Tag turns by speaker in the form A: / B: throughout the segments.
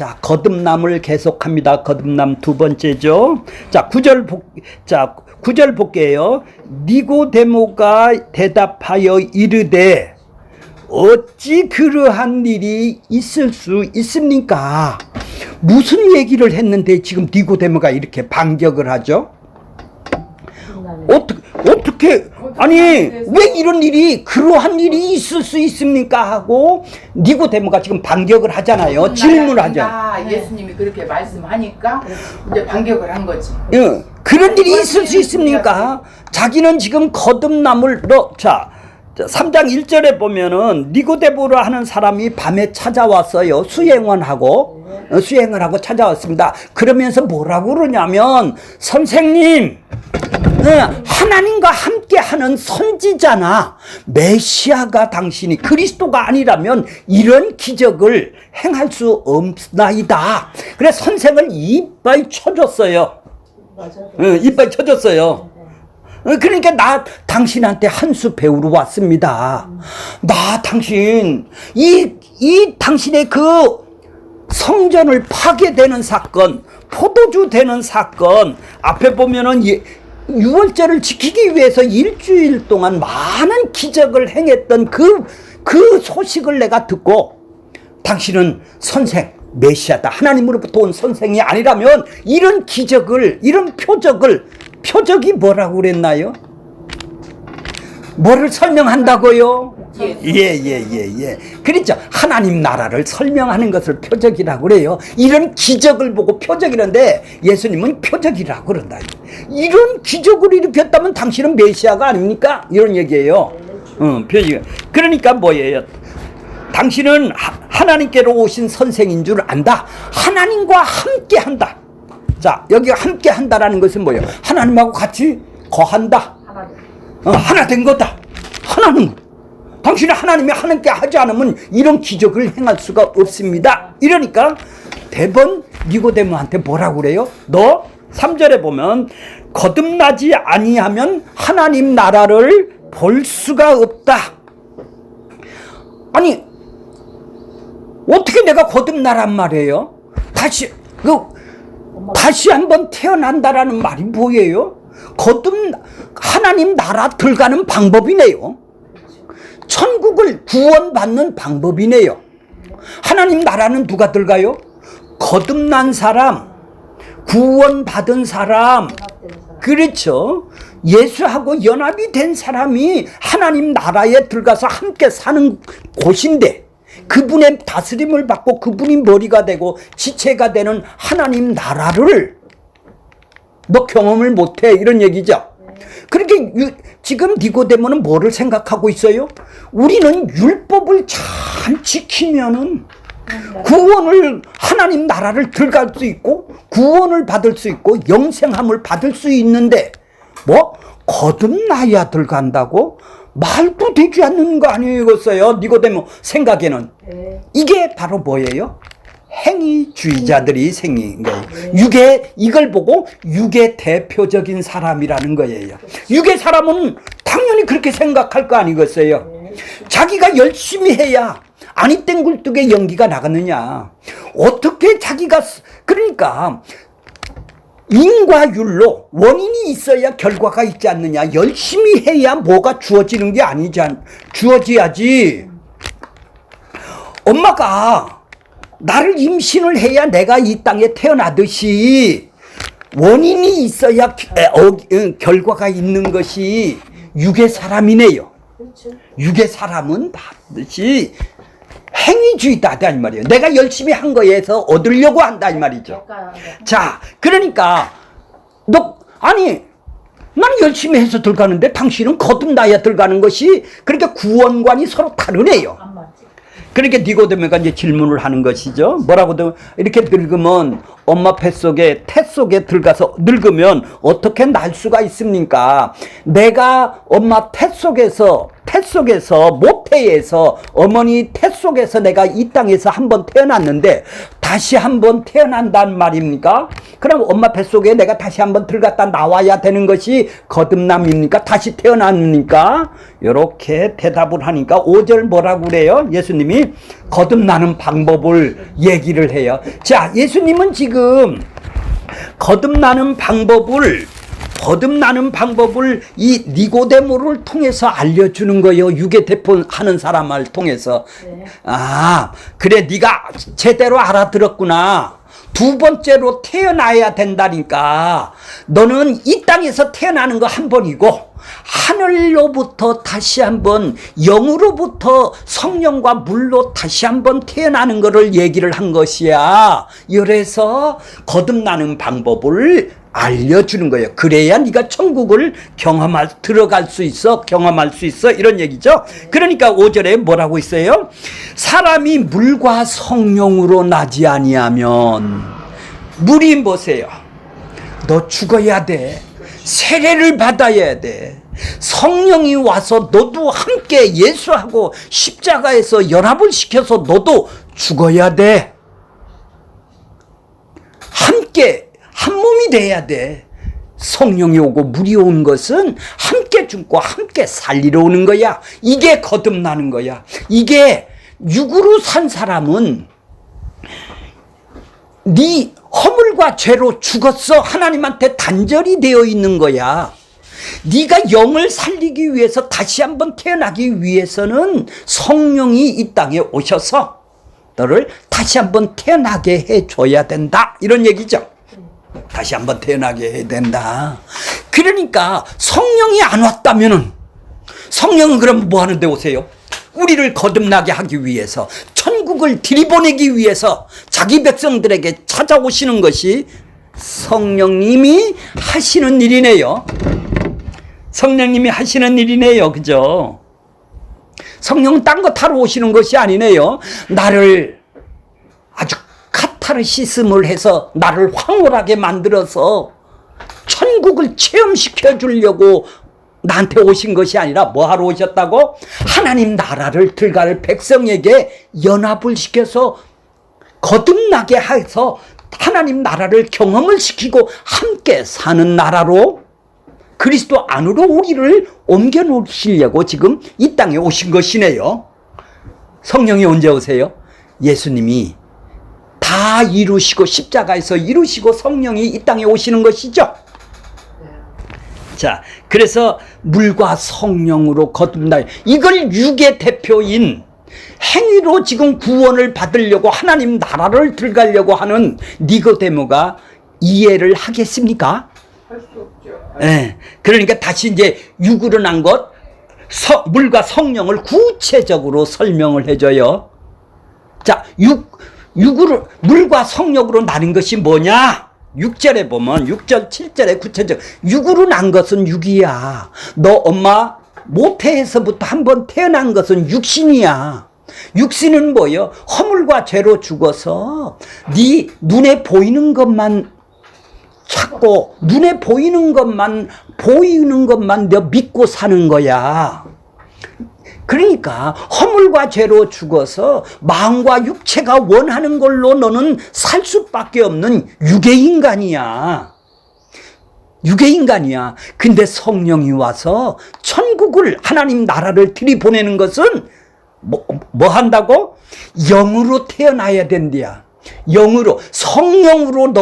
A: 자, 거듭남을 계속합니다. 거듭남 두 번째죠. 자, 9절 볼게요. 니고데모가 대답하여 이르되 어찌 그러한 일이 있을 수 있습니까? 무슨 얘기를 했는데 지금 니고데모가 이렇게 반격을 하죠? 어떻게 아니 왜 이런 일이 그러한 일이 있을 수 있습니까 하고 니고데모가 지금 반격을 하잖아요. 질문을 하죠.
B: 예수님이 그렇게 말씀하니까 이제 반격을 한 거지.
A: 예, 그런 일이 있을 수 있습니까? 자기는 지금 거듭남을 3장 1절에 보면은 니고데모라 하는 사람이 밤에 찾아왔어요. 수행을 하고 찾아왔습니다. 그러면서 뭐라고 그러냐면 선생님, 하나님과 함께하는 선지자나 메시아가 당신이 그리스도가 아니라면 이런 기적을 행할 수 없나이다. 그래서 선생을 이빨 쳐줬어요. 맞아요. 이빨 쳐줬어요. 그러니까 나 당신한테 한 수 배우러 왔습니다. 나 당신 이 당신의 그 성전을 파괴되는 사건, 포도주 되는 사건 앞에 보면은 유월절을 지키기 위해서 일주일 동안 많은 기적을 행했던 그 소식을 내가 듣고 당신은 선생, 메시아다. 하나님으로부터 온 선생이 아니라면 이런 기적을, 이런 표적이 뭐라고 그랬나요? 뭐를 설명한다고요? 예. 그렇죠. 하나님 나라를 설명하는 것을 표적이라고 그래요. 이런 기적을 보고 표적이란데 예수님은 표적이라고 그런다. 이런 기적을 일으켰다면 당신은 메시아가 아닙니까? 이런 얘기예요. 표적. 그러니까 뭐예요? 당신은 하나님께로 오신 선생인 줄 안다. 하나님과 함께 한다. 자, 여기 함께 한다라는 것은 뭐예요? 하나님하고 같이 거한다. 하나 된 거다. 하나는 당신이 하나님이 하나님께 하지 않으면 이런 기적을 행할 수가 없습니다. 이러니까 대번 니고데모한테 뭐라고 그래요? 너 3절에 보면 거듭나지 아니하면 하나님 나라를 볼 수가 없다. 아니 어떻게 내가 거듭나란 말이에요? 다시 한번 태어난다라는 말이 뭐예요? 하나님 나라 들어가는 방법이네요. 천국을 구원받는 방법이네요. 하나님 나라는 누가 들어가요? 거듭난 사람, 구원받은 사람, 그렇죠. 예수하고 연합이 된 사람이 하나님 나라에 들어가서 함께 사는 곳인데 그분의 다스림을 받고 그분이 머리가 되고 지체가 되는 하나님 나라를 너 경험을 못해 이런 얘기죠. 그렇게 지금 니고데모는 뭐를 생각하고 있어요? 우리는 율법을 잘 지키면은 구원을 하나님 나라를 들어갈 수 있고 구원을 받을 수 있고 영생함을 받을 수 있는데 뭐 거듭나야 들어간다고? 말도 되지 않는 거 아니겠어요? 니고데모 생각에는. 이게 바로 뭐예요? 행위주의자들이 생긴 거예요. 이걸 보고 육의 대표적인 사람이라는 거예요. 육의 사람은 당연히 그렇게 생각할 거 아니겠어요? 자기가 열심히 해야 아니 땡굴뚝에 연기가 나가느냐. 어떻게 자기가 인과 율로 원인이 있어야 결과가 있지 않느냐. 열심히 해야 뭐가 주어지는 게 주어져야지. 엄마가 나를 임신을 해야 내가 이 땅에 태어나듯이 원인이 있어야 결과가 있는 것이 육의 사람이네요. 육의 사람은 반드시 행위주의다 이 말이에요. 내가 열심히 한 거에서 얻으려고 한다 이 말이죠. 자, 그러니까 난 열심히 해서 들어가는데 당신은 거듭나야 들어가는 것이 그러니까 구원관이 서로 다르네요. 그러니까 니고데모가 이제 질문을 하는 것이죠. 뭐라고도 이렇게 늙으면 엄마 태 속에 들어가서 늙으면 어떻게 날 수가 있습니까? 내가 엄마 태 속에서 태 속에서, 모태에서, 어머니 태 속에서 내가 이 땅에서 한번 태어났는데 다시 한번 태어난단 말입니까? 그럼 엄마 뱃속에 내가 다시 한번 들어갔다 나와야 되는 것이 거듭남입니까? 다시 태어납니까? 이렇게 대답을 하니까 5절 뭐라고 그래요? 예수님이 거듭나는 방법을 얘기를 해요. 자, 예수님은 지금 거듭나는 방법을 이 니고데모를 통해서 알려주는 거예요. 유괴 대포하는 사람을 통해서.
C: 네.
A: 아, 그래 네가 제대로 알아들었구나. 두 번째로 태어나야 된다니까. 너는 이 땅에서 태어나는 거 한 번이고 하늘로부터 다시 한번, 영으로부터 성령과 물로 다시 한번 태어나는 것을 얘기를 한 것이야. 그래서 거듭나는 방법을 알려주는 거예요. 그래야 네가 천국을 들어갈 수 있어, 경험할 수 있어, 이런 얘기죠. 그러니까 5절에 뭐라고 있어요? 사람이 물과 성령으로 나지 아니하면, 물이 뭐세요? 너 죽어야 돼. 세례를 받아야 돼. 성령이 와서 너도 함께 예수하고 십자가에서 연합을 시켜서 너도 죽어야 돼. 함께 한 몸이 돼야 돼. 성령이 오고 물이 온 것은 함께 죽고 함께 살리러 오는 거야. 이게 거듭나는 거야. 이게 육으로 산 사람은 네 허물과 죄로 죽었어. 하나님한테 단절이 되어 있는 거야. 네가 영을 살리기 위해서, 다시 한번 태어나기 위해서는 성령이 이 땅에 오셔서 너를 다시 한번 태어나게 해줘야 된다, 이런 얘기죠. 다시 한번 태어나게 해야 된다. 그러니까 성령이 안 왔다면은, 성령은 그럼 뭐 하는데 오세요? 우리를 거듭나게 하기 위해서, 천국을 들이보내기 위해서 자기 백성들에게 찾아오시는 것이 성령님이 하시는 일이네요. 성령님이 하시는 일이네요. 그죠? 성령은 딴 거 타러 오시는 것이 아니네요. 나를 아주 카타르시스를 해서 나를 황홀하게 만들어서 천국을 체험시켜 주려고 나한테 오신 것이 아니라 뭐 하러 오셨다고? 하나님 나라를 들어갈 백성에게 연합을 시켜서 거듭나게 해서 하나님 나라를 경험을 시키고 함께 사는 나라로, 그리스도 안으로 우리를 옮겨 놓으시려고 지금 이 땅에 오신 것이네요. 성령이 언제 오세요? 예수님이 다 이루시고 십자가에서 이루시고 성령이 이 땅에 오시는 것이죠. 자, 그래서 물과 성령으로 거듭나, 이걸 육의 대표인 행위로 지금 구원을 받으려고 하나님 나라를 들어가려고 하는 니고데모가 이해를 하겠습니까?
B: 할 수 없죠.
A: 네. 그러니까 다시 이제 육으로 난 것, 물과 성령을 구체적으로 설명을 해줘요. 자, 육으로, 물과 성령으로 나는 것이 뭐냐? 6절에 보면 6절, 7절에 구체적, 육으로 난 것은 육이야. 너 엄마 모태에서부터 한번 태어난 것은 육신이야. 육신은 뭐요? 허물과 죄로 죽어서 네 눈에 보이는 것만 찾고 눈에 보이는 것만 너 믿고 사는 거야. 그러니까 허물과 죄로 죽어서 마음과 육체가 원하는 걸로 너는 살 수밖에 없는 유괴인간이야. 유괴인간이야. 근데 성령이 와서 천국을, 하나님 나라를 들이보내는 것은 뭐 한다고? 영으로 태어나야 된대야. 영으로, 성령으로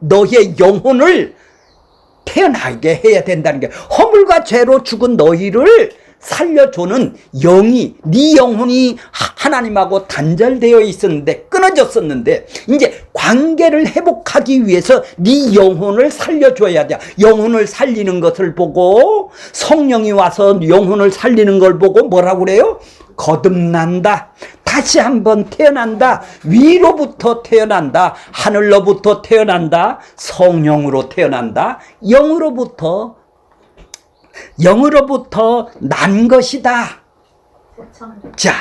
A: 너의 영혼을 태어나게 해야 된다는 게, 허물과 죄로 죽은 너희를 살려주는 영이, 네 영혼이 하나님하고 단절되어 있었는데, 끊어졌었는데, 이제 관계를 회복하기 위해서 네 영혼을 살려줘야 돼. 영혼을 살리는 것을 보고, 성령이 와서 영혼을 살리는 걸 보고 뭐라고 그래요? 거듭난다. 다시 한번 태어난다. 위로부터 태어난다. 하늘로부터 태어난다. 성령으로 태어난다. 영으로부터 난 것이다. 자,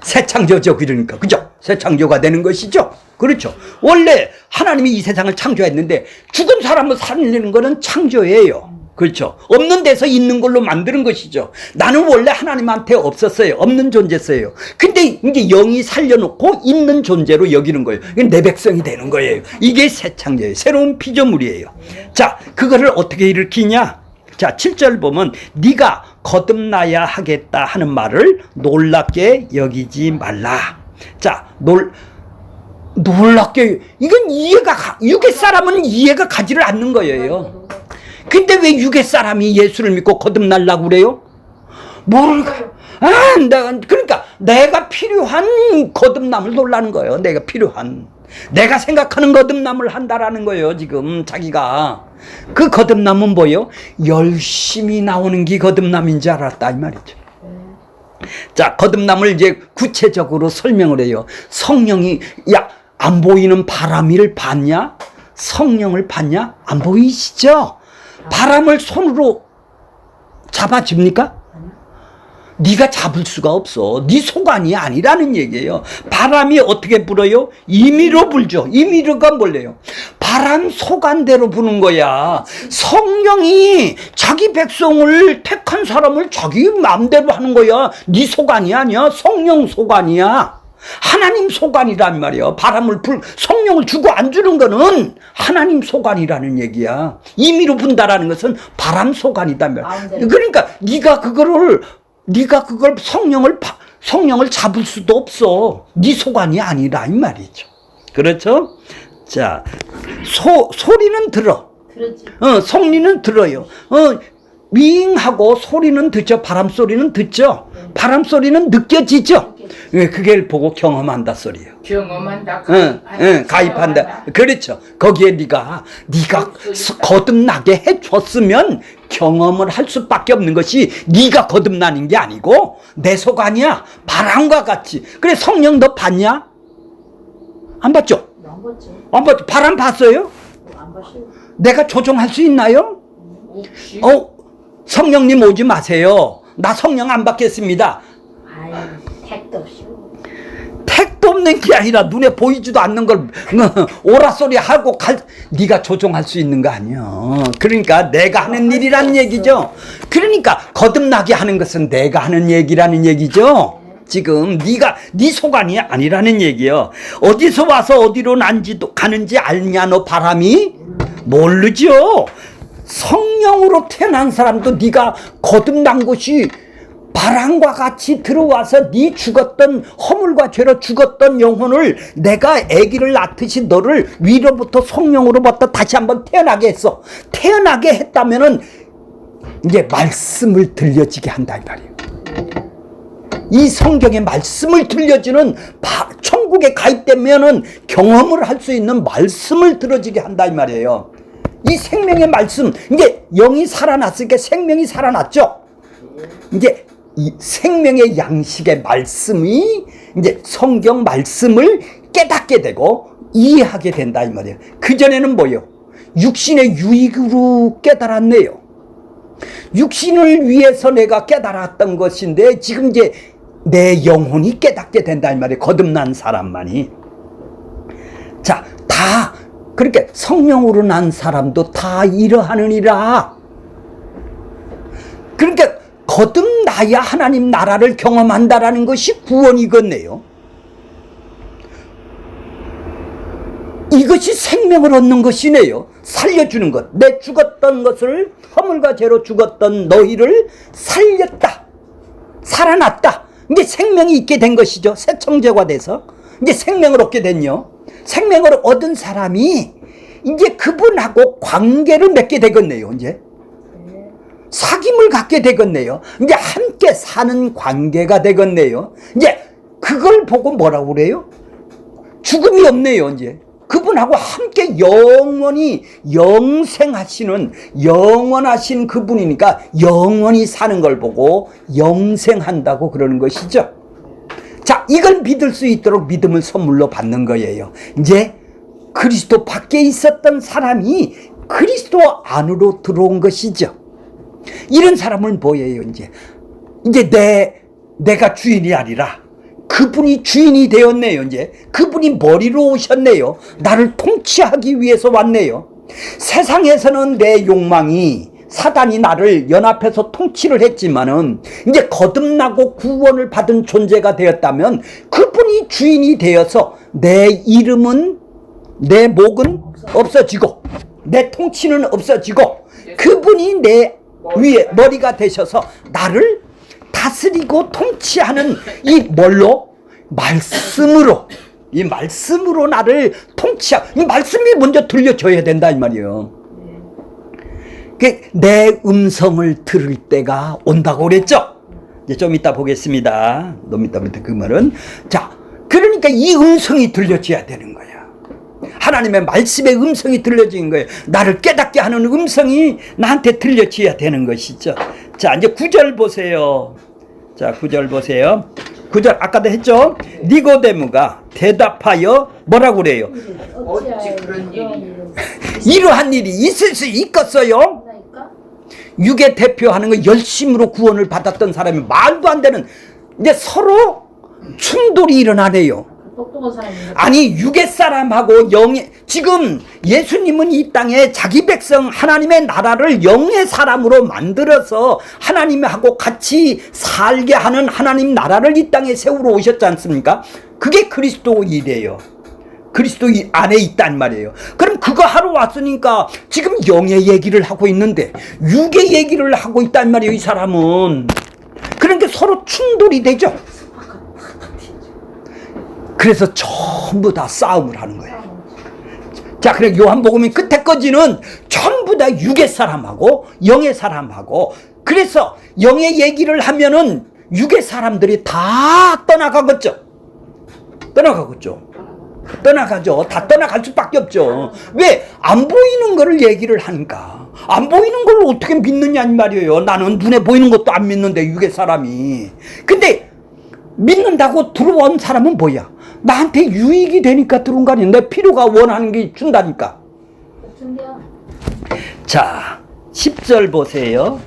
A: 새 창조죠. 그러니까, 그죠? 새 창조가 되는 것이죠. 그렇죠. 원래 하나님이 이 세상을 창조했는데 죽은 사람을 살리는 것은 창조예요. 그렇죠. 없는 데서 있는 걸로 만드는 것이죠. 나는 원래 하나님한테 없었어요. 없는 존재였어요. 근데 이제 영이 살려놓고 있는 존재로 여기는 거예요. 이게 내 백성이 되는 거예요. 이게 새 창조예요. 새로운 피조물이에요. 자, 그거를 어떻게 일으키냐? 자, 7절 보면 네가 거듭나야 하겠다 하는 말을 놀랍게 여기지 말라. 자, 놀랍게, 이건 육의 사람은 이해가 가지를 않는 거예요. 근데 왜 육의 사람이 예수를 믿고 거듭나려고 그래요? 그러니까 내가 필요한 거듭남을 놀라는 거예요. 내가 생각하는 거듭남을 한다라는 거예요. 지금 자기가 그 거듭남은 뭐예요? 열심히 나오는 게 거듭남인 줄 알았다 이 말이죠. 자, 거듭남을 이제 구체적으로 설명을 해요. 성령이 안 보이는 바람을 봤냐? 성령을 봤냐? 안 보이시죠? 바람을 손으로 잡아줍니까? 네가 잡을 수가 없어. 네 소관이 아니라는 얘기예요. 바람이 어떻게 불어요? 임의로 불죠. 임의로가 뭘래요? 바람 소관대로 부는 거야. 성령이 자기 백성을 택한 사람을 자기 마음대로 하는 거야. 네 소관이 아니야. 성령 소관이야. 하나님 소관이란 말이야. 성령을 주고 안 주는 거는 하나님 소관이라는 얘기야. 임의로 분다라는 것은 바람 소관이단 말이야. 그러니까 네가 그걸 성령을 잡을 수도 없어. 네 소관이 아니라 이 말이죠. 그렇죠? 자, 소리는 들어. 성리는 들어요. 윙하고 소리는 듣죠. 바람 소리는 듣죠. 바람 소리는 느껴지죠. 그게 보고 경험한다 소리예요.
B: 경험한다.
A: 가입한다. 그렇죠. 거기에 네가 거듭나게 해줬으면 경험을 할 수밖에 없는 것이 네가 거듭나는 게 아니고 내 소관이야. 바람과 같이. 그래, 성령 너 봤냐? 안 봤죠? 안 봤죠. 바람 봤어요?
C: 안 봤어요.
A: 내가 조종할 수 있나요? 성령님 오지 마세요. 나 성령 안 받겠습니다.
C: 택도 없이.
A: 택도 없는 게 아니라 눈에 보이지도 않는 걸 오라 소리 하고 네가 조종할 수 있는 거 아니야. 그러니까 내가 하는 일이란 얘기죠. 그러니까 거듭나게 하는 것은 내가 하는 얘기라는 얘기죠. 지금 네 소관이 아니라는 얘기요. 어디서 와서 어디로 가는지 알냐 너 바람이? 모르죠. 성령으로 태어난 사람도 네가 거듭난 것이 바람과 같이 들어와서 네 죽었던 허물과 죄로 죽었던 영혼을 내가 아기를 낳듯이 너를 위로부터 성령으로부터 다시 한번 태어나게 했어. 태어나게 했다면은 이제 말씀을 들려지게 한다 이 말이에요. 이 성경의 말씀을 들려주는 천국에 가입되면은 경험을 할 수 있는 말씀을 들어지게 한다 이 말이에요. 이 생명의 말씀, 이제 영이 살아났으니까 생명이 살아났죠. 이제 이 생명의 양식의 말씀이 이제 성경 말씀을 깨닫게 되고 이해하게 된다 이 말이에요. 그전에는 뭐예요? 육신의 유익으로 깨달았네요. 육신을 위해서 내가 깨달았던 것인데 지금 이제 내 영혼이 깨닫게 된다 이 말이에요. 거듭난 사람만이. 자, 다 그렇게 성령으로 난 사람도 다 이러하느니라. 그러니까 거듭나야 하나님 나라를 경험한다라는 것이 구원이겠네요. 이것이 생명을 얻는 것이네요. 살려주는 것. 내 죽었던 것을 허물과 죄로 죽었던 너희를 살렸다. 살아났다. 이제 생명이 있게 된 것이죠. 새 청제가 돼서 이제 생명을 얻게 된요. 생명을 얻은 사람이 이제 그분하고 관계를 맺게 되겠네요. 이제 사귐을 갖게 되겠네요. 이제 함께 사는 관계가 되겠네요. 이제 그걸 보고 뭐라고 그래요? 죽음이 없네요. 이제 그분하고 함께 영원히 영생하시는 영원하신 그분이니까 영원히 사는 걸 보고 영생한다고 그러는 것이죠. 자, 이걸 믿을 수 있도록 믿음을 선물로 받는 거예요. 이제 그리스도 밖에 있었던 사람이 그리스도 안으로 들어온 것이죠. 이런 사람은 뭐예요? 이제 내가 주인이 아니라 그분이 주인이 되었네요. 이제 그분이 머리로 오셨네요. 나를 통치하기 위해서 왔네요. 세상에서는 내 욕망이 사단이 나를 연합해서 통치를 했지만은 이제 거듭나고 구원을 받은 존재가 되었다면 그분이 주인이 되어서 내 이름은, 내 목은 없어지고 내 통치는 없어지고 그분이 내 위에 머리가 되셔서 나를 다스리고 통치하는 이 뭘로? 말씀으로. 이 말씀으로 나를 통치하고, 이 말씀이 먼저 들려줘야 된다 이 말이에요. 내 음성을 들을 때가 온다고 그랬죠. 이제 좀 이따 보겠습니다. 좀 이따부터 그 말은. 자, 그러니까 이 음성이 들려줘야 되는 거야. 하나님의 말씀의 음성이 들려지는 거예요. 나를 깨닫게 하는 음성이 나한테 들려줘야 되는 것이죠. 자, 이제 9절 보세요. 자, 9절 보세요. 9절 아까도 했죠. 니고데모가 대답하여 뭐라고 그래요?
B: 어찌 그런 일이
A: 이러한 일이 있을 수 있겠어요? 육의 대표하는 거 열심으로 구원을 받았던 사람이 말도 안 되는, 이제 서로 충돌이 일어나네요.
C: 똑똑한 사람이
A: 아니 육의 사람하고 영의, 지금 예수님은 이 땅에 자기 백성 하나님의 나라를 영의 사람으로 만들어서 하나님하고 같이 살게 하는 하나님 나라를 이 땅에 세우러 오셨지 않습니까? 그게 그리스도이래요. 그리스도 안에 있단 말이에요. 그럼 그거 하러 왔으니까 지금 영의 얘기를 하고 있는데 육의 얘기를 하고 있단 말이에요, 이 사람은. 그러니까 서로 충돌이 되죠. 그래서 전부 다 싸움을 하는 거예요. 자, 그래 요한복음이 끝에까지는 전부 다 육의 사람하고 영의 사람하고, 그래서 영의 얘기를 하면은 육의 사람들이 다 떠나가겠죠. 떠나가죠. 다 떠나갈 수밖에 없죠. 왜? 안 보이는 거를 얘기를 하니까. 안 보이는 걸 어떻게 믿느냐 이 말이에요. 나는 눈에 보이는 것도 안 믿는데 육의 사람이. 근데 믿는다고 들어온 사람은 뭐야? 나한테 유익이 되니까 들어온 거 아니야. 내 필요가 원하는 게 준다니까. 자, 10절 보세요.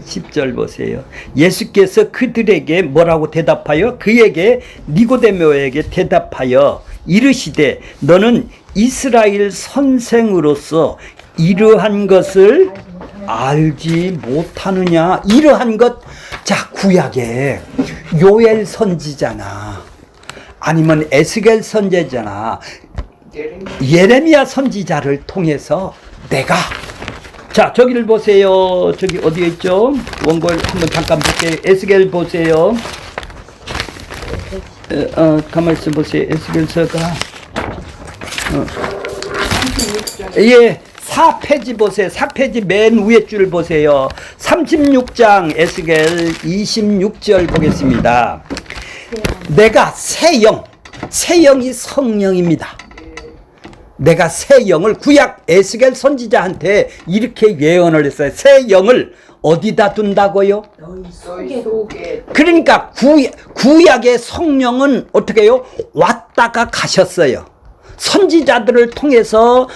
A: 10절 보세요. 예수께서 그들에게 뭐라고 대답하여? 그에게 니고데모에게 대답하여 이르시되 너는 이스라엘 선생으로서 이러한 것을 알지 못하느냐. 이러한 것, 자, 구약에 요엘 선지자나 아니면 에스겔 선지자나 예레미야 선지자를 통해서 내가, 자, 저기를 보세요. 저기 어디에 있죠? 원고를 한번 잠깐 볼게요. 에스겔 보세요. 가만히 있어 보세요. 에스겔서가 예, 4페이지 보세요. 4페이지 맨 위에 줄 보세요. 36장 에스겔 26절 보겠습니다. 내가 새 영이 성령입니다. 내가 새 영을, 구약 에스겔 선지자한테 이렇게 예언을 했어요. 새 영을 어디다 둔다고요?
B: 너희 속에.
A: 그러니까 구약의 성령은 어떻게 해요? 왔다가 가셨어요. 선지자들을 통해서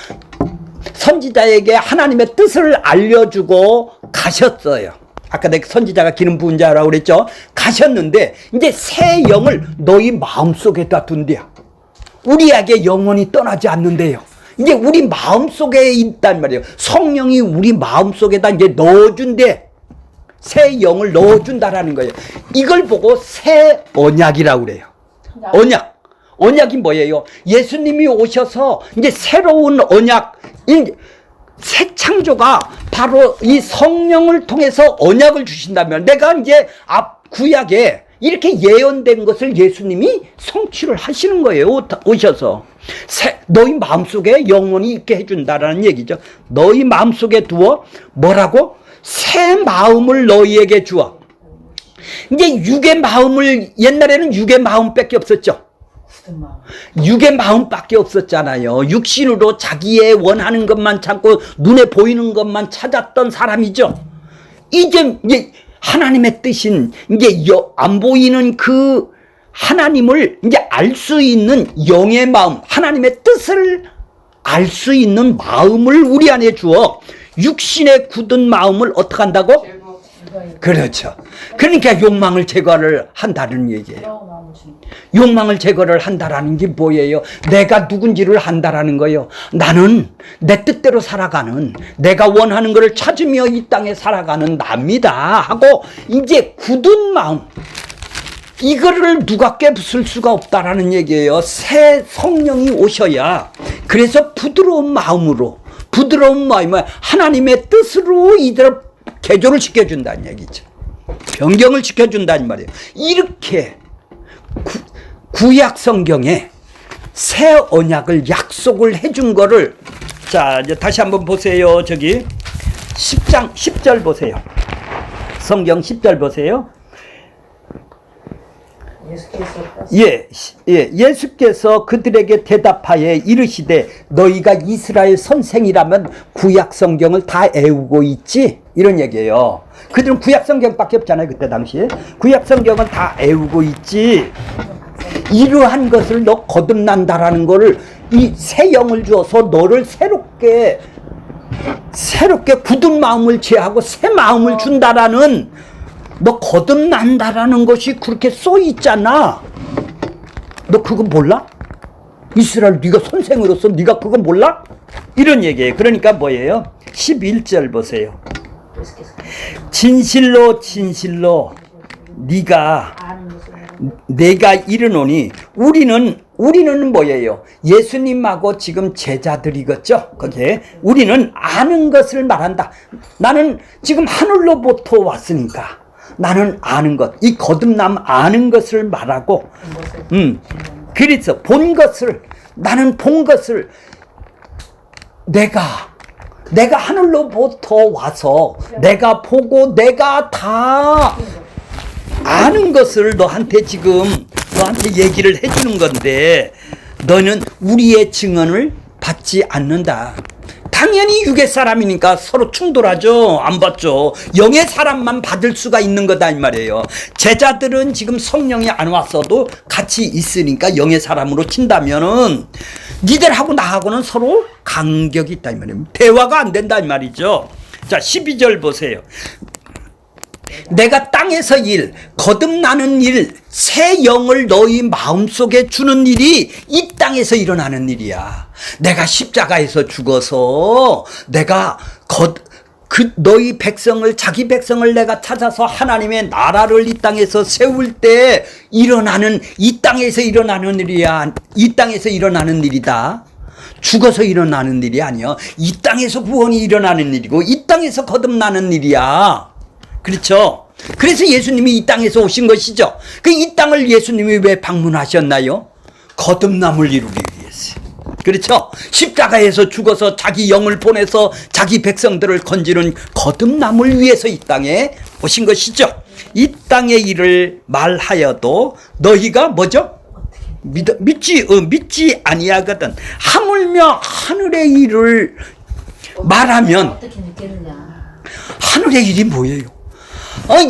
A: 선지자에게 하나님의 뜻을 알려주고 가셨어요. 아까 내가 선지자가 기름 부은 자라고 그랬죠? 가셨는데 이제 새 영을 너희 마음속에다 둔대요. 우리에게 영원히 떠나지 않는데요. 이제 우리 마음속에 있단 말이에요. 성령이 우리 마음속에다 이제 넣어준대. 새 영을 넣어준다라는 거예요. 이걸 보고 새 언약이라고 그래요. 언약이 뭐예요? 예수님이 오셔서 이제 새로운 언약, 새 창조가 바로 이 성령을 통해서 언약을 주신다면, 내가 이제 앞 구약에 이렇게 예언된 것을 예수님이 성취를 하시는 거예요. 오셔서 너희 마음속에 영원히 있게 해준다라는 얘기죠. 너희 마음속에 두어 뭐라고? 새 마음을 너희에게 주어. 이제 육의 마음을, 옛날에는 육의 마음밖에 없었죠. 육의 마음밖에 없었잖아요. 육신으로 자기의 원하는 것만 찾고 눈에 보이는 것만 찾았던 사람이죠. 이제 하나님의 뜻인, 이제 안 보이는 그 하나님을 이제 알 수 있는 영의 마음, 하나님의 뜻을 알 수 있는 마음을 우리 안에 주어 육신의 굳은 마음을 어떻게 한다고? 그렇죠. 그러니까 욕망을 제거를 한다는 얘기예요. 욕망을 제거를 한다라는 게 뭐예요? 내가 누군지를 한다라는 거예요. 나는 내 뜻대로 살아가는, 내가 원하는 것을 찾으며 이 땅에 살아가는 납니다 하고 이제 굳은 마음, 이거를 누가 깨부술 수가 없다라는 얘기예요. 새 성령이 오셔야, 그래서 부드러운 마음으로, 부드러운 마음을 하나님의 뜻으로 이대로 개조를 시켜준다는 얘기죠. 변경을 시켜준다는 말이에요. 이렇게 구약 성경에 새 언약을 약속을 해준 거를, 자 이제 다시 한번 보세요. 저기 10장 10절 보세요. 성경 10절 보세요. 예수께서 그들에게 대답하여 이르시되 너희가 이스라엘 선생이라면 구약 성경을 다 애우고 있지? 이런 얘기예요. 그들은 구약 성경밖에 없잖아요. 그때 당시에 구약 성경은 다 애우고 있지. 이러한 것을 너 거듭난다라는 거를, 이 새 영을 주어서 너를 새롭게 굳은 마음을 제하고 새 마음을 준다라는, 너 거듭난다라는 것이 그렇게 써 있잖아. 너 그거 몰라? 이스라엘 네가 선생으로서 네가 그거 몰라? 이런 얘기예요. 그러니까 뭐예요? 11절 보세요. 진실로 진실로 내가 이르노니, 우리는 뭐예요? 예수님하고 지금 제자들이겠죠? 거기에 우리는 아는 것을 말한다. 나는 지금 하늘로부터 왔으니까 나는 아는 것, 이 거듭남 아는 것을 말하고, 그래서 나는 본 것을 내가 하늘로부터 와서 내가 보고 내가 다 아는 것을 너한테 얘기를 해주는 건데, 너는 우리의 증언을 받지 않는다. 당연히 육의 사람이니까 서로 충돌하죠. 안 받죠. 영의 사람만 받을 수가 있는 거다 이 말이에요. 제자들은 지금 성령이 안 왔어도 같이 있으니까 영의 사람으로 친다면은 니들하고 나하고는 서로 간격이 있다 이 말이에요. 대화가 안 된다 이 말이죠. 자 12절 보세요. 내가 땅에서 거듭나는 일, 새 영을 너희 마음속에 주는 일이 이 땅에서 일어나는 일이야. 내가 십자가에서 죽어서 내가 너희 백성을, 자기 백성을 내가 찾아서 하나님의 나라를 이 땅에서 세울 때 일어나는, 이 땅에서 일어나는 일이야. 이 땅에서 일어나는 일이다. 죽어서 일어나는 일이 아니야. 이 땅에서 구원이 일어나는 일이고 이 땅에서 거듭나는 일이야. 그렇죠? 그래서 예수님이 이 땅에서 오신 것이죠. 이 땅을 예수님이 왜 방문하셨나요? 거듭남을 이루기 위해서. 그렇죠? 십자가에서 죽어서 자기 영을 보내서 자기 백성들을 건지는 거듭남을 위해서 이 땅에 오신 것이죠. 이 땅의 일을 말하여도 너희가 뭐죠? 믿지 아니하거든. 하물며 하늘의 일을 말하면,
C: 어떻게 믿겠느냐?
A: 하늘의 일이 뭐예요?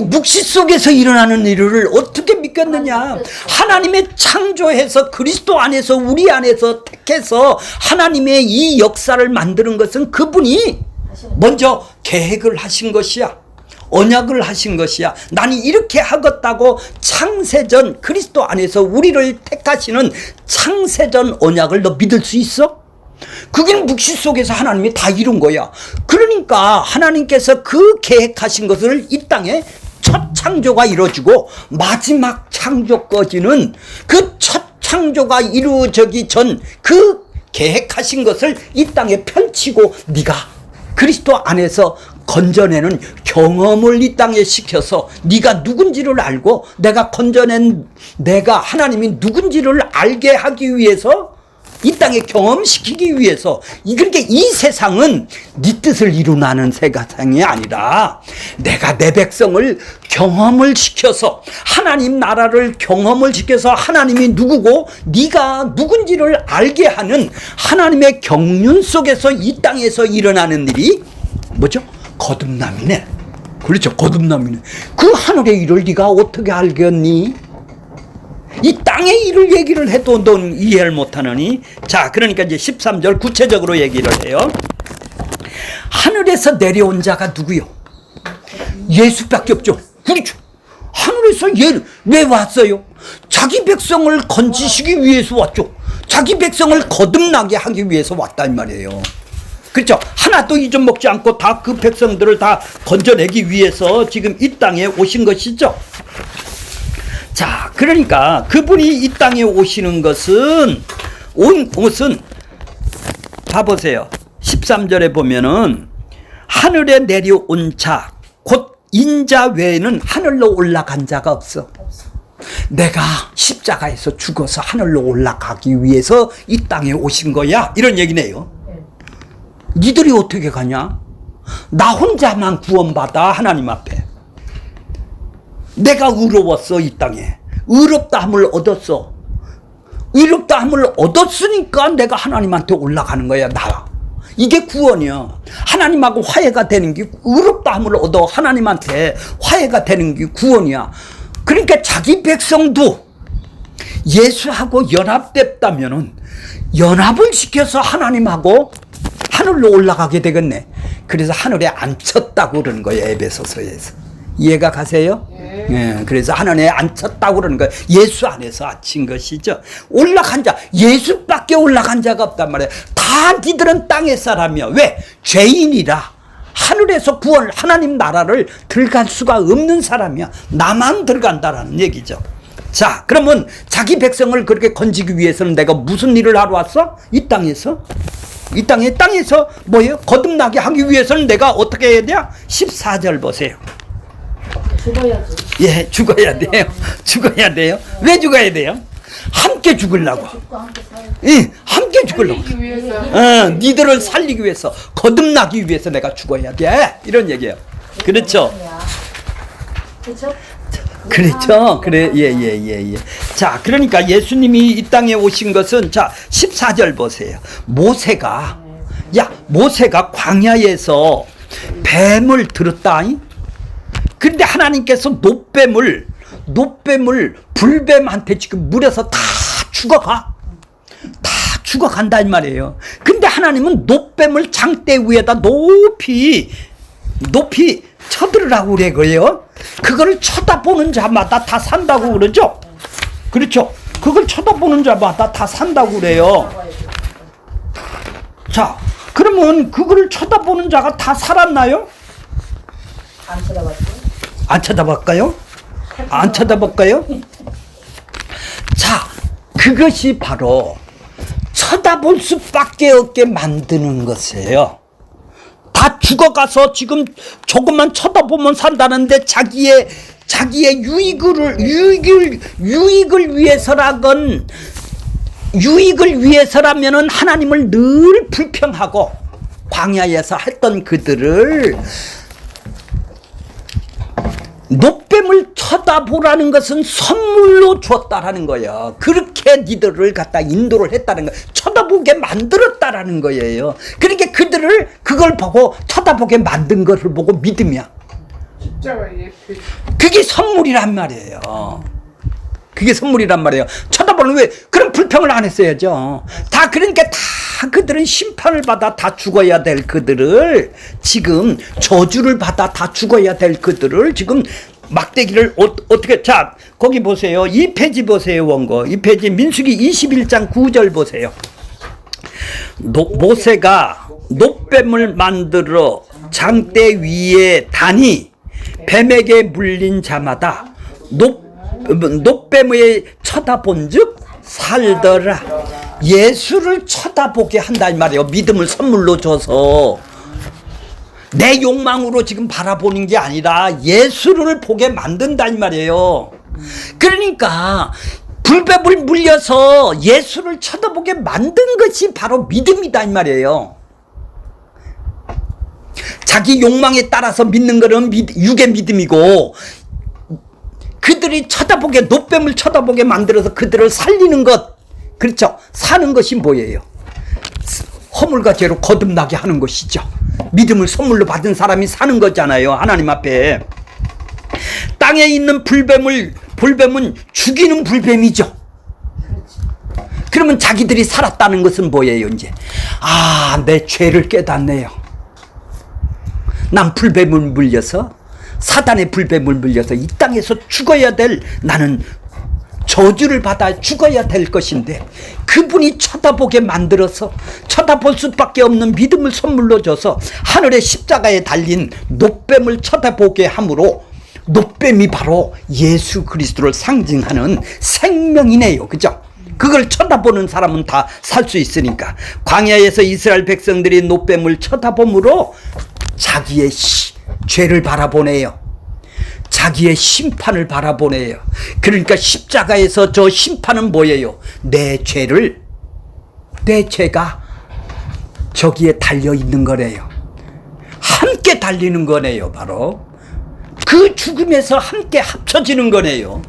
A: 묵시 속에서 일어나는 일을 어떻게 믿겠느냐? 하나님의 창조해서 그리스도 안에서, 우리 안에서 택해서 하나님의 이 역사를 만드는 것은 그분이 먼저 계획을 하신 것이야. 언약을 하신 것이야. 나는 이렇게 하겠다고 창세전, 그리스도 안에서 우리를 택하시는 창세전 언약을 너 믿을 수 있어? 그게 묵시 속에서 하나님이 다 이룬 거야. 그러니까 하나님께서 그 계획하신 것을 이 땅에 첫 창조가 이루어지고 마지막 창조까지는 그 첫 창조가 이루어지기 전 그 계획하신 것을 이 땅에 펼치고 네가 그리스도 안에서 건져내는 경험을 이 땅에 시켜서 네가 누군지를 알고 내가 건져낸 내가 하나님이 누군지를 알게 하기 위해서 이 땅에 경험시키기 위해서. 그러니까 이 세상은 네 뜻을 이루나는 세상이 아니라 내가 내 백성을 경험을 시켜서 하나님 나라를 경험을 시켜서 하나님이 누구고 네가 누군지를 알게 하는 하나님의 경륜 속에서 이 땅에서 일어나는 일이 뭐죠? 거듭남이네. 그렇죠. 거듭남이네. 그 하늘의 일을 네가 어떻게 알겠니? 이 땅의 일을 얘기를 해도 넌 이해를 못하느니. 자, 그러니까 이제 13절 구체적으로 얘기를 해요. 하늘에서 내려온 자가 누구요? 예수밖에 없죠. 그렇죠. 하늘에서 왜 왔어요? 자기 백성을 건지시기 위해서 왔죠. 자기 백성을 거듭나게 하기 위해서 왔단 말이에요. 그렇죠. 하나도 잊어먹지 않고 다 그 백성들을 다 건져내기 위해서 지금 이 땅에 오신 것이죠. 자, 그러니까 그분이 이 땅에 오시는 것은 봐보세요. 13절에 보면은 하늘에 내려온 자, 곧 인자 외에는 하늘로 올라간 자가 없어. 내가 십자가에서 죽어서 하늘로 올라가기 위해서 이 땅에 오신 거야. 이런 얘기네요. 니들이 어떻게 가냐? 나 혼자만 구원받아 하나님 앞에. 내가 의로웠어 이 땅에. 의롭다함을 얻었어. 의롭다함을 얻었으니까 내가 하나님한테 올라가는 거야. 나. 이게 구원이야. 하나님하고 화해가 되는 게 의롭다함을 얻어 하나님한테 화해가 되는 게 구원이야. 그러니까 자기 백성도 예수하고 연합됐다면은 연합을 시켜서 하나님하고 하늘로 올라가게 되겠네. 그래서 하늘에 앉혔다고 그러는 거예요. 에베소서에서. 이해가 가세요? 예, 그래서 하늘에 앉혔다고 그러는 거예요. 예수 안에서 앉힌 것이죠. 올라간 자, 예수밖에 올라간 자가 없단 말이에요. 다 니들은 땅의 사람이야. 왜? 죄인이라. 하늘에서 구원, 하나님 나라를 들어갈 수가 없는 사람이야. 나만 들어간다라는 얘기죠. 자, 그러면 자기 백성을 그렇게 건지기 위해서는 내가 무슨 일을 하러 왔어? 이 땅에서 뭐예요? 거듭나게 하기 위해서는 내가 어떻게 해야 돼요? 14절 보세요.
C: 죽어야지.
A: 예, 죽어야 돼요. 죽어야 돼요. 왜 죽어야 돼요? 함께 죽으려고.
C: 죽고 함께 살고.
A: 예, 함께 죽으려고.
B: 살리기 위해서.
A: 니들을 살리기 위해서, 거듭나기 위해서 내가 죽어야 돼. 이런 얘기예요. 그렇죠?
C: 그렇죠?
A: 그렇죠. 그래, 예. 자, 그러니까 예수님이 이 땅에 오신 것은, 자, 14절 보세요. 모세가 광야에서 뱀을 들었다. 그런데 하나님께서 노뱀을 불뱀한테 지금 물에서 다 죽어간다 이 말이에요. 근데 하나님은 노뱀을 장대 위에다 높이 쳐들으라고 그래요. 그걸 쳐다보는 자마다 다 산다고 그러죠. 그렇죠. 그걸 쳐다보는 자마다 다 산다고 그래요. 자, 그러면 그걸 쳐다보는 자가 다 살았나요?
C: 안 쳐다봤죠?
A: 안 쳐다볼까요? 안 쳐다볼까요? 자, 그것이 바로 쳐다볼 수밖에 없게 만드는 것이에요. 다 죽어가서 지금 조금만 쳐다보면 산다는데 자기의 유익을 위해서라면은 하나님을 늘 불평하고 광야에서 했던 그들을 노뱀을 쳐다보라는 것은 선물로 줬다라는 거예요. 그렇게 니들을 갖다 인도를 했다는 거예요. 쳐다보게 만들었다라는 거예요. 그러니까 그걸 보고 쳐다보게 만든 것을 보고 믿으면 그게 선물이란 말이에요. 그게 선물이란 말이에요. 쳐다보는 왜 그런 불평을 안 했어야죠. 그러니까 그들은 심판을 받아 다 죽어야 될 그들을 지금 저주를 받아 다 죽어야 될 그들을 지금 막대기를 어떻게 자 거기 보세요. 이 페이지 보세요. 원고 이 페이지 민수기 21장 9절 보세요. 모세가 노뱀을 만들어 장대 위에 다니 뱀에게 물린 자마다 노뱀을 쳐다본 즉 살더라. 예수를 쳐다보게 한다 이 말이에요. 믿음을 선물로 줘서 내 욕망으로 지금 바라보는 게 아니라 예수를 보게 만든다 이 말이에요. 그러니까 불뱀을 물려서 예수를 쳐다보게 만든 것이 바로 믿음이다 이 말이에요. 자기 욕망에 따라서 믿는 것은 육의 믿음이고 그들이 노뱀을 쳐다보게 만들어서 그들을 살리는 것, 그렇죠? 사는 것이 뭐예요? 허물과 죄로 거듭나게 하는 것이죠. 믿음을 선물로 받은 사람이 사는 거잖아요. 하나님 앞에. 땅에 있는 불뱀은 죽이는 불뱀이죠. 그러면 자기들이 살았다는 것은 뭐예요? 이제 내 죄를 깨닫네요. 난 불뱀을 물려서 사단의 불뱀을 물려서 이 땅에서 죽어야 될, 나는 저주를 받아 죽어야 될 것인데 그분이 쳐다보게 만들어서 쳐다볼 수밖에 없는 믿음을 선물로 줘서 하늘의 십자가에 달린 놋뱀을 쳐다보게 함으로, 놋뱀이 바로 예수 그리스도를 상징하는 생명이네요. 그죠? 그걸 쳐다보는 사람은 다 살 수 있으니까. 광야에서 이스라엘 백성들이 놋뱀을 쳐다보므로 자기의 죄를 바라보네요. 자기의 심판을 바라보네요. 그러니까 십자가에서 저 심판은 뭐예요? 내 죄가 저기에 달려 있는 거래요. 함께 달리는 거네요. 바로 그 죽음에서 함께 합쳐지는 거네요.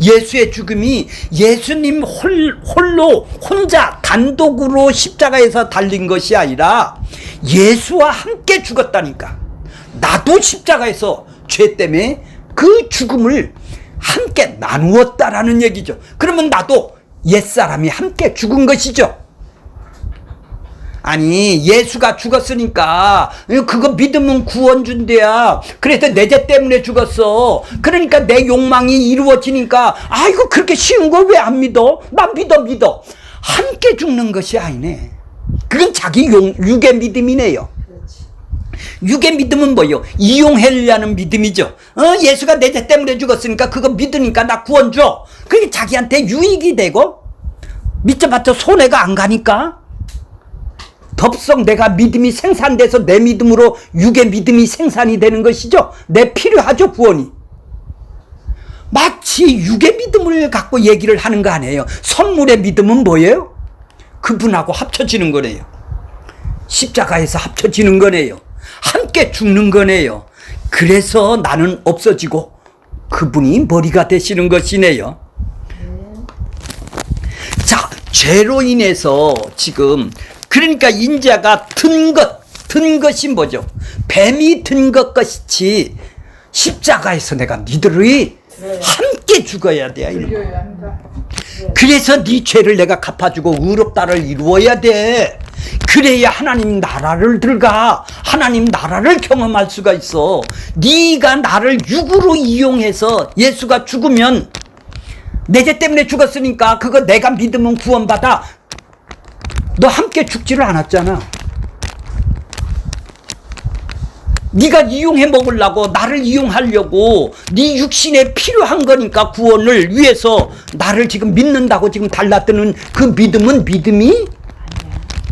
A: 예수의 죽음이 예수님 혼자 단독으로 십자가에서 달린 것이 아니라 예수와 함께 죽었다니까. 나도 십자가에서 죄 때문에 그 죽음을 함께 나누었다라는 얘기죠. 그러면 나도 옛사람이 함께 죽은 것이죠. 아니, 예수가 죽었으니까 그거 믿으면 구원 준대야. 그래서 내 죄 때문에 죽었어. 그러니까 내 욕망이 이루어지니까, 아이고 그렇게 쉬운 걸 왜 안 믿어? 나 믿어. 함께 죽는 것이 아니네. 그건 자기 육의 믿음이네요. 육의 믿음은 뭐요? 이용하려는 믿음이죠. 예수가 내 죄 때문에 죽었으니까 그거 믿으니까 나 구원 줘. 그게 자기한테 유익이 되고 믿자마자 손해가 안 가니까 덥석 내가 믿음이 생산돼서 내 믿음으로 육의 믿음이 생산이 되는 것이죠. 내 필요하죠, 구원이. 마치 육의 믿음을 갖고 얘기를 하는 거 아니에요. 선물의 믿음은 뭐예요? 그분하고 합쳐지는 거네요. 십자가에서 합쳐지는 거네요. 함께 죽는 거네요. 그래서 나는 없어지고 그분이 머리가 되시는 것이네요. 자, 죄로 인해서 지금, 그러니까 인자가 든 것이 뭐죠? 뱀이 든 것 같이 십자가에서 내가 니들이 함께 죽어야 돼.
B: 죽여야 한다.
A: 그래서 네 죄를 내가 갚아주고 의롭다를 이루어야 돼. 그래야 하나님 나라를 들어가. 하나님 나라를 경험할 수가 있어. 네가 나를 육으로 이용해서 예수가 죽으면, 내 죄 때문에 죽었으니까 그거 내가 믿으면 구원받아. 너 함께 죽지를 않았잖아. 네가 이용해 먹으려고, 나를 이용하려고, 네 육신에 필요한 거니까 구원을 위해서 나를 지금 믿는다고 지금 달라드는 그 믿음은 믿음이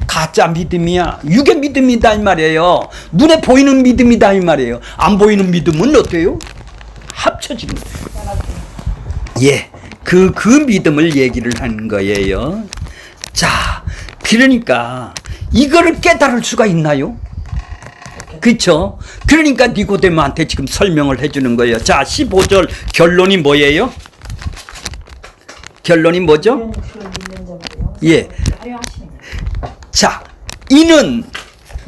A: 가짜 믿음이야. 육의 믿음이다 이 말이에요. 눈에 보이는 믿음이다 이 말이에요. 안 보이는 믿음은 어때요? 합쳐지는 거예요. 예, 그 믿음을 얘기를 하는 거예요. 자, 그러니까 이거를 깨달을 수가 있나요? 그렇죠? 그러니까 니고데모한테 지금 설명을 해주는 거예요. 자, 15절 결론이 뭐예요? 결론이 뭐죠? 예. 자, 이는,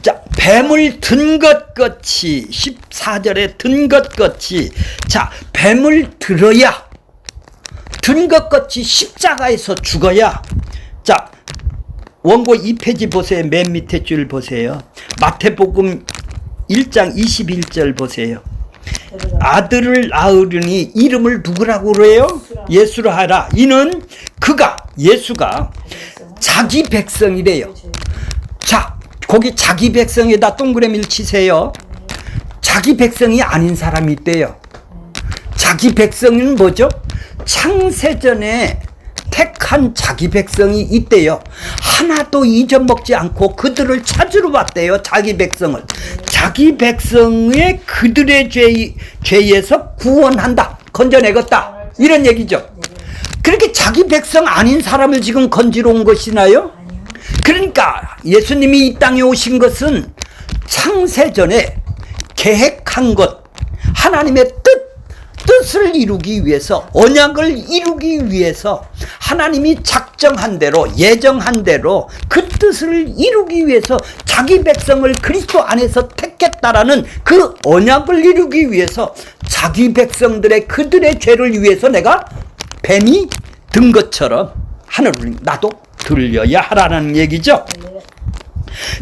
A: 자, 뱀을 든 것 같이, 14절에 든 것 같이, 자, 뱀을 들어야, 든 것 같이 십자가에서 죽어야. 자, 원고 2페이지 보세요. 맨 밑에 줄 보세요. 마태복음 1장 21절 보세요. 아들을 낳으려니 이름을 누구라고 그래요? 예수라 하라. 이는 그가, 예수가 자기 백성이래요. 자, 거기 자기 백성에다 동그라미를 치세요. 자기 백성이 아닌 사람이 있대요. 자기 백성은 뭐죠? 창세전에 택한 자기 백성이 있대요. 하나도 잊어먹지 않고 그들을 찾으러 왔대요. 자기 백성을. 자기 백성의 그들의 죄에서 구원한다. 건져내겠다. 이런 얘기죠. 그렇게 자기 백성 아닌 사람을 지금 건지러 온 것이나요? 그러니까 예수님이 이 땅에 오신 것은 창세전에 계획한 것, 하나님의 뜻을 이루기 위해서, 언약을 이루기 위해서 하나님이 작정한 대로, 예정한 대로 그 뜻을 이루기 위해서 자기 백성을 그리스도 안에서 택했다라는 그 언약을 이루기 위해서 자기 백성들의 그들의 죄를 위해서 내가 뱀이 든 것처럼 하늘을 나도 들려야 하라는 얘기죠.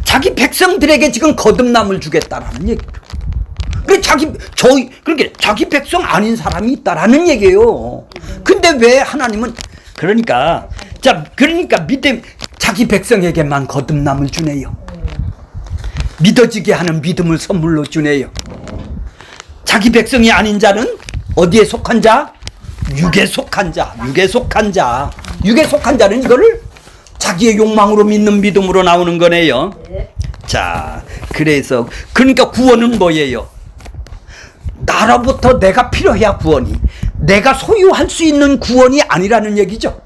A: 자기 백성들에게 지금 거듭남을 주겠다라는 얘기죠. 그렇게 자기 백성 아닌 사람이 있다라는 얘기예요. 근데 왜 하나님은 그러니까 믿음 자기 백성에게만 거듭남을 주네요. 믿어지게 하는 믿음을 선물로 주네요. 자기 백성이 아닌 자는 어디에 속한 자? 육에 속한 자. 육에 속한 자. 육에 속한 자는 이거를 자기의 욕망으로 믿는 믿음으로 나오는 거네요. 자, 그래서 그러니까 구원은 뭐예요? 나로부터 내가 필요해야 구원이, 내가 소유할 수 있는 구원이 아니라는 얘기죠.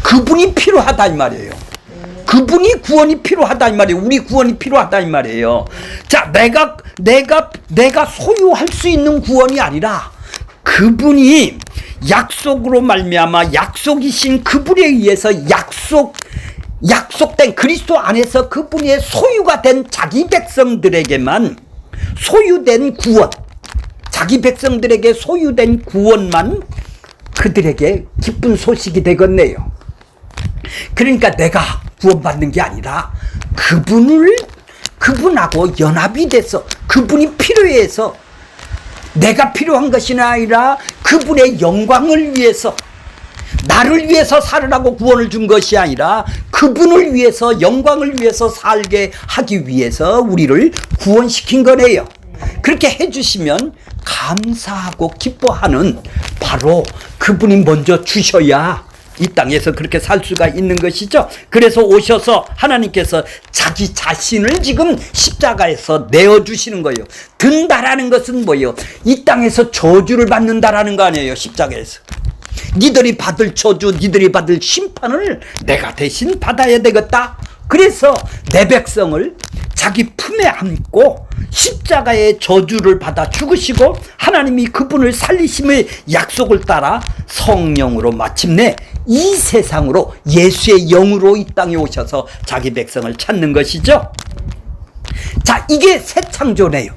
A: 그분이 필요하다 이 말이에요. 그분이 구원이 필요하다 이 말이에요. 우리 구원이 필요하다 이 말이에요. 자, 내가 소유할 수 있는 구원이 아니라 그분이 약속으로 말미암아 약속이신 그분에 의해서 약속된 그리스도 안에서 그분의 소유가 된 자기 백성들에게만 소유된 구원, 자기 백성들에게 소유된 구원만 그들에게 기쁜 소식이 되겠네요. 그러니까 내가 구원받는 게 아니라 그분하고 연합이 돼서 그분이 필요해서 내가 필요한 것이 아니라 그분의 영광을 위해서 나를 위해서 살으라고 구원을 준 것이 아니라 그분을 위해서 영광을 위해서 살게 하기 위해서 우리를 구원시킨 거네요. 그렇게 해주시면 감사하고 기뻐하는 바로 그분이 먼저 주셔야 이 땅에서 그렇게 살 수가 있는 것이죠. 그래서 오셔서 하나님께서 자기 자신을 지금 십자가에서 내어주시는 거예요. 든다라는 것은 뭐예요? 이 땅에서 저주를 받는다라는 거 아니에요. 십자가에서 니들이 받을 저주, 니들이 받을 심판을 내가 대신 받아야 되겠다. 그래서 내 백성을 자기 품에 안고 십자가의 저주를 받아 죽으시고 하나님이 그분을 살리심의 약속을 따라 성령으로 마침내 이 세상으로 예수의 영으로 이 땅에 오셔서 자기 백성을 찾는 것이죠. 자, 이게 새 창조네요.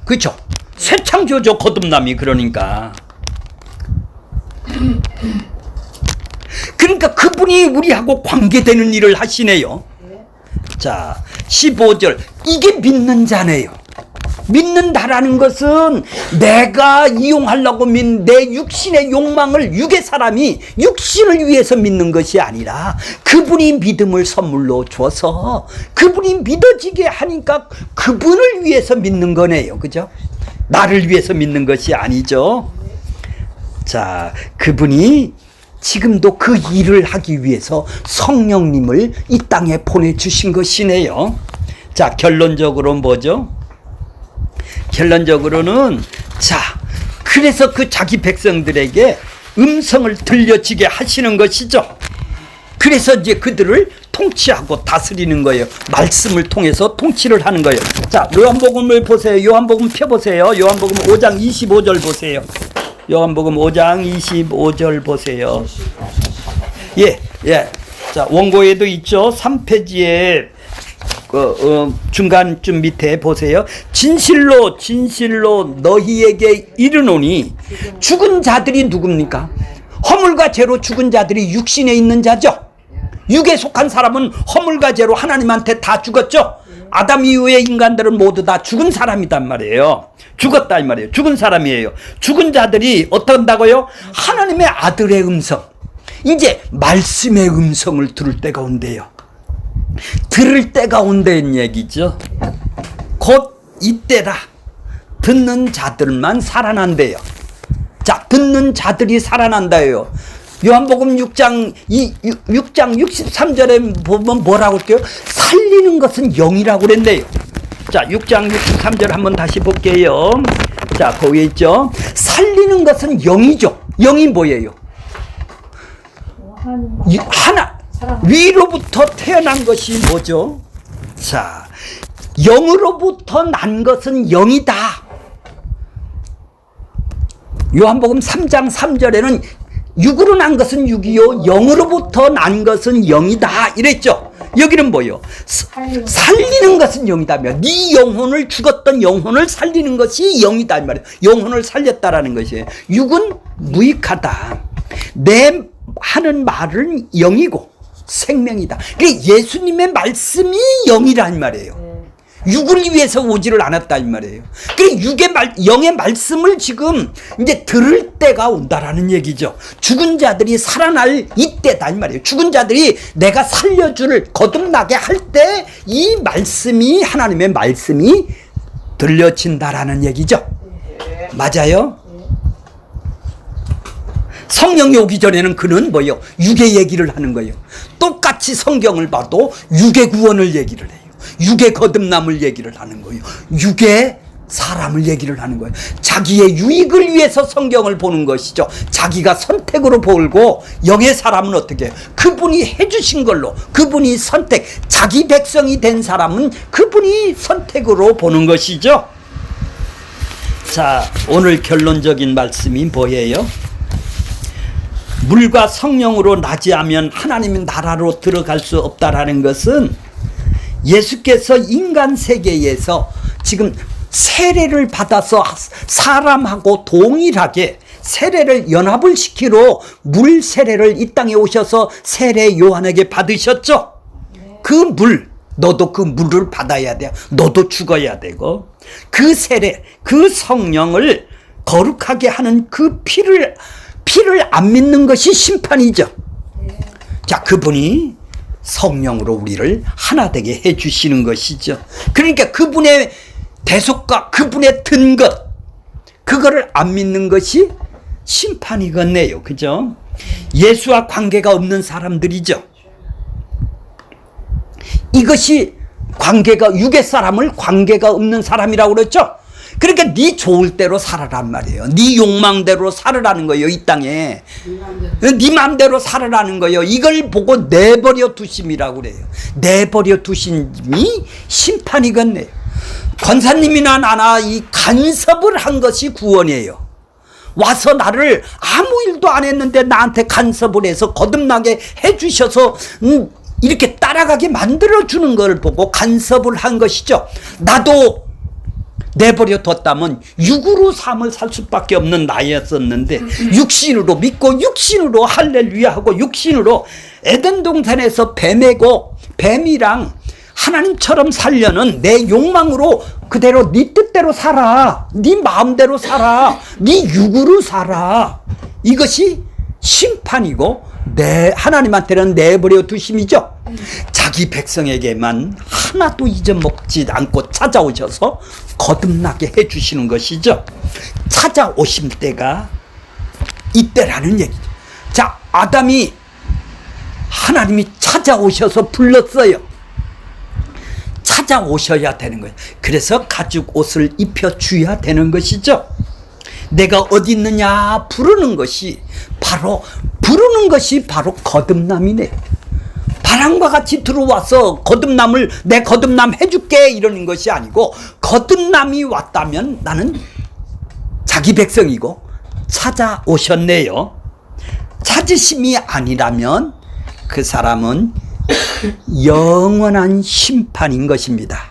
A: 그렇죠? 새 창조죠. 거듭남이. 그러니까 그분이 우리하고 관계되는 일을 하시네요. 자, 15절. 이게 믿는 자네요. 믿는다라는 것은 내가 이용하려고 내 육신의 욕망을, 육의 사람이 육신을 위해서 믿는 것이 아니라 그분이 믿음을 선물로 줘서 그분이 믿어지게 하니까 그분을 위해서 믿는 거네요. 그죠? 나를 위해서 믿는 것이 아니죠. 자, 그분이 지금도 그 일을 하기 위해서 성령님을 이 땅에 보내주신 것이네요. 자, 결론적으로 뭐죠? 결론적으로는 자, 그래서 그 자기 백성들에게 음성을 들려지게 하시는 것이죠. 그래서 이제 그들을 통치하고 다스리는 거예요. 말씀을 통해서 통치를 하는 거예요. 자, 요한복음을 보세요. 요한복음 펴보세요. 요한복음 5장 25절 보세요. 요한복음 5장 25절 보세요. 예. 자, 원고에도 있죠. 3페이지에 중간쯤 밑에 보세요. 진실로 너희에게 이르노니 죽은 자들이 누굽니까? 허물과 죄로 죽은 자들이 육신에 있는 자죠. 육에 속한 사람은 허물과 죄로 하나님한테 다 죽었죠. 아담 이후의 인간들은 모두 다 죽은 사람이단 말이에요. 죽었다 이 말이에요. 죽은 사람이에요. 죽은 자들이 어떤다고요? 하나님의 아들의 음성, 이제 말씀의 음성을 들을 때가 온대요. 들을 때가 온다는 얘기죠. 곧 이때라. 듣는 자들만 살아난대요. 자, 듣는 자들이 살아난다요. 요한복음 6장 63절에 보면 뭐라고 할게요? 살리는 것은 영이라고 그랬네요. 자, 6장 63절 한번 다시 볼게요. 자, 거기에 있죠. 살리는 것은 영이죠. 영이 뭐예요? 하나. 위로부터 태어난 것이 뭐죠? 자, 영으로부터 난 것은 영이다. 요한복음 3장 3절에는 육으로 난 것은 육이요 영으로부터 난 것은 영이다 이랬죠. 여기는 뭐요? 살리는 것은 영이다며. 네 영혼을, 죽었던 영혼을 살리는 것이 영이다 이 말이에요. 영혼을 살렸다라는 것이에요. 육은 무익하다. 내 하는 말은 영이고 생명이다. 그게 예수님의 말씀이 영이란 말이에요. 육을 위해서 오지를 않았다 이 말이에요. 그러니까 영의 말씀을 지금 이제 들을 때가 온다라는 얘기죠. 죽은 자들이 살아날 이때다 이 말이에요. 죽은 자들이 내가 살려줄 거듭나게 할 때 이 말씀이 하나님의 말씀이 들려진다라는 얘기죠. 맞아요? 성령이 오기 전에는 그는 뭐예요? 육의 얘기를 하는 거예요. 똑같이 성경을 봐도 육의 구원을 얘기를 해요. 육의 거듭남을 얘기를 하는 거예요. 육의 사람을 얘기를 하는 거예요. 자기의 유익을 위해서 성경을 보는 것이죠. 자기가 선택으로 보고 영의 사람은 어떻게 해요? 그분이 해주신 걸로, 그분이 선택, 자기 백성이 된 사람은 그분이 선택으로 보는 것이죠. 자, 오늘 결론적인 말씀이 뭐예요? 물과 성령으로 나지 않으면 하나님의 나라로 들어갈 수 없다라는 것은 예수께서 인간 세계에서 지금 세례를 받아서 사람하고 동일하게 세례를 연합을 시키러 물 세례를 이 땅에 오셔서 세례 요한에게 받으셨죠. 그 물, 너도 그 물을 받아야 돼. 너도 죽어야 되고 그 세례, 그 성령을 거룩하게 하는 그 피를 안 믿는 것이 심판이죠. 자, 그분이 성령으로 우리를 하나 되게 해주시는 것이죠. 그러니까 그분의 대속과 그분의 든 것, 그거를 안 믿는 것이 심판이겠네요. 그죠? 예수와 관계가 없는 사람들이죠. 이것이 관계가, 육의 사람을 관계가 없는 사람이라고 그랬죠. 그러니까 네 좋을 대로 살아란 말이에요. 네 욕망대로 살으라는 거예요. 이 땅에 네 마음대로 살으라는 거예요. 이걸 보고 내버려 두심이라고 그래요. 내버려 두심이 심판이겠네요. 권사님이나 나나 이 간섭을 한 것이 구원이에요. 와서 나를 아무 일도 안 했는데 나한테 간섭을 해서 거듭나게 해주셔서 이렇게 따라가게 만들어주는 걸 보고 간섭을 한 것이죠. 나도 내버려 뒀다면 육으로 삶을 살 수밖에 없는 나였었는데 육신으로 믿고 육신으로 할렐루야 하고 육신으로 에덴 동산에서 뱀이랑 하나님처럼 살려는 내 욕망으로 그대로 네 뜻대로 살아. 네 마음대로 살아. 네 육으로 살아. 이것이 심판이고 하나님한테는 내버려 두심이죠. 자기 백성에게만 하나도 잊어먹지 않고 찾아오셔서 거듭나게 해주시는 것이죠. 찾아오실 때가 이때라는 얘기죠. 자, 아담이 하나님이 찾아오셔서 불렀어요. 찾아오셔야 되는 거예요. 그래서 가죽 옷을 입혀줘야 되는 것이죠. 내가 어디 있느냐 부르는 것이 바로 거듭남이네. 바람과 같이 들어와서 내 거듭남 해줄게 이러는 것이 아니고, 거듭남이 왔다면 나는 자기 백성이고 찾아오셨네요. 찾으심이 아니라면 그 사람은 영원한 심판인 것입니다.